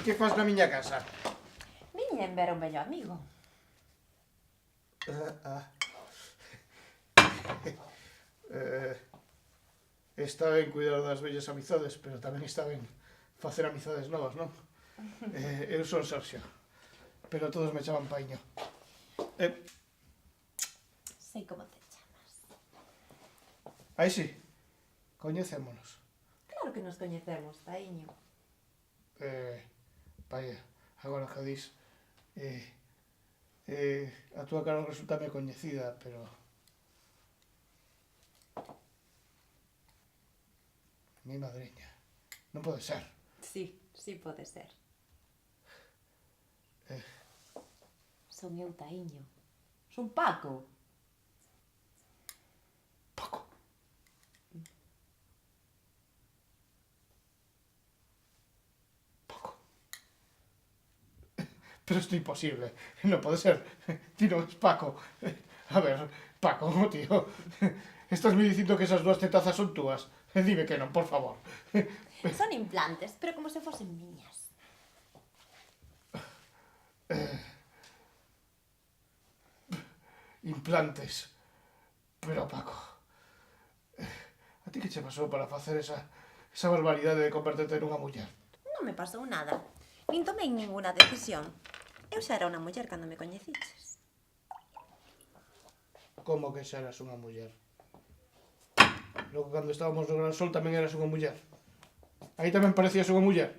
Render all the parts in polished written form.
que fas na miña casa? Viñen ver un vello amigo. Está ben cuidar das vellas amizades, pero tamén está ben facer amizades novas, non? Eu son Sergio, pero todos me chaman Paiño. Sei como te chamas. Aí sí, coñecémonos. Claro que nos coñecemos, Paíño. Vaya, agora que dis, a túa cara resultame coñecida, pero... Mi madriña, non pode ser. Sí, sí pode ser. Son eu, Taíño. Son Paco. Paco. Paco. Pero isto é imposible. Non pode ser. Ti non es Paco. A ver, Paco, tío. Estás me dicindo que esas dúas tetazas son túas. Dime que non, por favor. Son implantes, pero como se fosen miñas. Implantes. Pero, Paco, a ti que che pasou para facer esa barbaridade de converterte nunha muller? Non me pasou nada. Nin tomei ninguna decisión. Eu xa era unha muller cando me coñeciches. Como que xa eras unha muller? Logo, cando estábamos no Gran Sol tamén eras unha muller. Aí tamén parecías unha muller.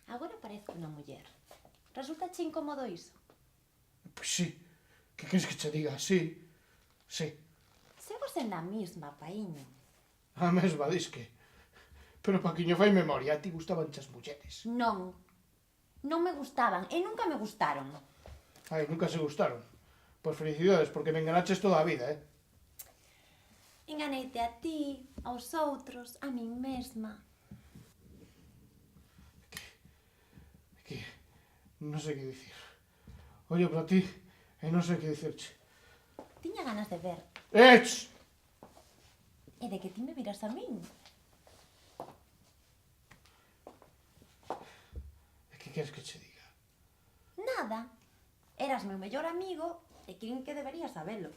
Agora parezco unha muller. Resulta che incómodo iso? Pois sí. Que queres que che diga? Sí. Sí. Sigo sendo a misma, Paíño. A mesma, disque. Pero, Paquiño, fai memoria. A ti gustaban as mulleres. Non. Non me gustaban e nunca me gustaron. Ai, nunca se gustaron. Pois felicidades, porque me enganaches toda a vida, Enganeite a ti, aos outros, a min mesma. Que non sei que dicir. Ollo para ti e non sei que dicirche. Tiña ganas de ver. Ech! E de que ti me viras a min. E que queres que che diga? Nada. Eras meu mellor amigo e quen que debería sabelo.